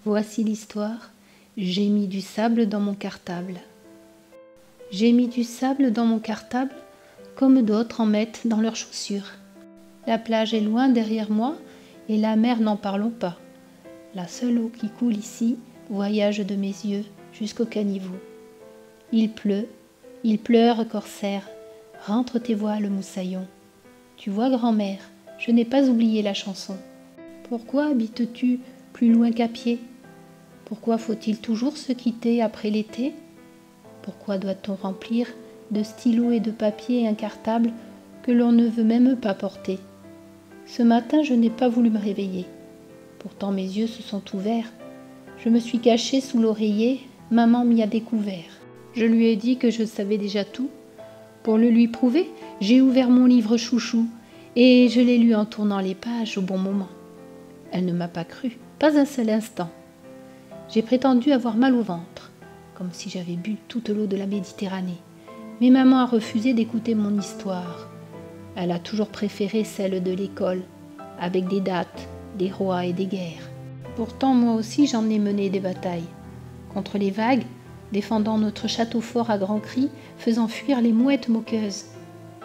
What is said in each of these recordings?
Voici l'histoire. J'ai mis du sable dans mon cartable. J'ai mis du sable dans mon cartable, comme d'autres en mettent dans leurs chaussures. La plage est loin derrière moi, et la mer n'en parlons pas. La seule eau qui coule ici voyage de mes yeux jusqu'au caniveau. Il pleure, corsaire, rentre tes voiles, moussaillon. Tu vois, grand-mère, je n'ai pas oublié la chanson. Pourquoi habites-tu plus loin qu'à pied? Pourquoi faut-il toujours se quitter après l'été? Pourquoi doit-on remplir de stylos et de papier un cartable que l'on ne veut même pas porter? Ce matin, je n'ai pas voulu me réveiller. Pourtant mes yeux se sont ouverts. Je me suis cachée sous l'oreiller, maman m'y a découvert. Je lui ai dit que je savais déjà tout. Pour le lui prouver, j'ai ouvert mon livre chouchou et je l'ai lu en tournant les pages au bon moment. Elle ne m'a pas cru, pas un seul instant. J'ai prétendu avoir mal au ventre, comme si j'avais bu toute l'eau de la Méditerranée. Mais maman a refusé d'écouter mon histoire. Elle a toujours préféré celle de l'école, avec des dates, des rois et des guerres. Pourtant, moi aussi, j'en ai mené des batailles. Contre les vagues, défendant notre château fort à grands cris, faisant fuir les mouettes moqueuses.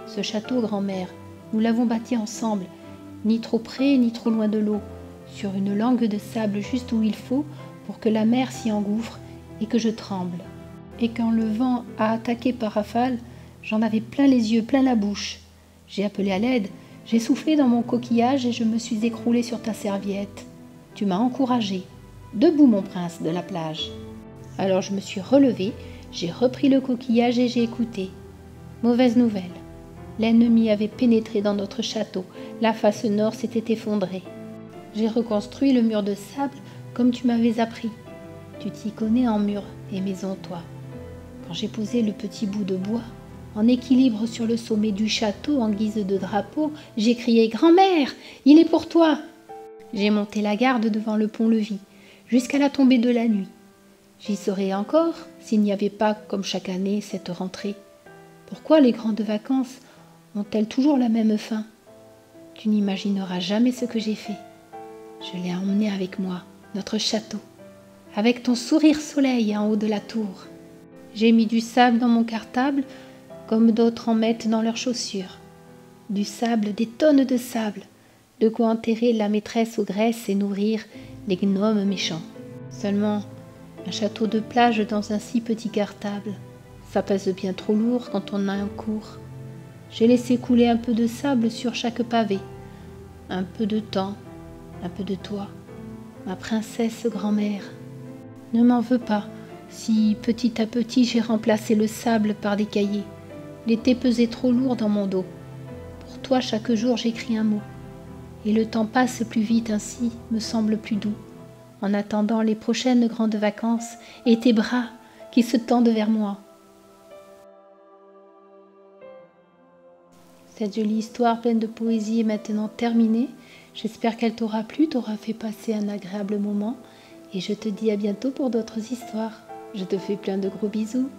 Ce château, grand-mère, nous l'avons bâti ensemble, ni trop près ni trop loin de l'eau, sur une langue de sable juste où il faut pour que la mer s'y engouffre et que je tremble. Et quand le vent a attaqué par rafale, j'en avais plein les yeux, plein la bouche. J'ai appelé à l'aide, j'ai soufflé dans mon coquillage et je me suis écroulée sur ta serviette. Tu m'as encouragée. Debout, mon prince de la plage. Alors je me suis relevée, j'ai repris le coquillage et j'ai écouté. Mauvaise nouvelle. L'ennemi avait pénétré dans notre château. La face nord s'était effondrée. J'ai reconstruit le mur de sable comme tu m'avais appris. Tu t'y connais en murs et maisons, toi. Quand j'ai posé le petit bout de bois, en équilibre sur le sommet du château en guise de drapeau, j'ai crié « Grand-mère, il est pour toi !» J'ai monté la garde devant le pont-levis, jusqu'à la tombée de la nuit. J'y serais encore s'il n'y avait pas, comme chaque année, cette rentrée. Pourquoi les grandes vacances ont-elles toujours la même fin? Tu n'imagineras jamais ce que j'ai fait. Je l'ai emmené avec moi, notre château, avec ton sourire soleil en haut de la tour. J'ai mis du sable dans mon cartable, comme d'autres en mettent dans leurs chaussures. Du sable, des tonnes de sable, de quoi enterrer la maîtresse aux graisses et nourrir les gnomes méchants. Seulement, un château de plage dans un si petit cartable, ça pèse bien trop lourd quand on a un cours. J'ai laissé couler un peu de sable sur chaque pavé, un peu de temps, un peu de toi, ma princesse grand-mère. Ne m'en veux pas si petit à petit j'ai remplacé le sable par des cahiers. L'été pesait trop lourd dans mon dos. Pour toi, chaque jour j'écris un mot. Et le temps passe plus vite ainsi, me semble plus doux, en attendant les prochaines grandes vacances et tes bras qui se tendent vers moi. Cette jolie histoire pleine de poésie est maintenant terminée. J'espère qu'elle t'aura plu, t'aura fait passer un agréable moment. Et je te dis à bientôt pour d'autres histoires. Je te fais plein de gros bisous.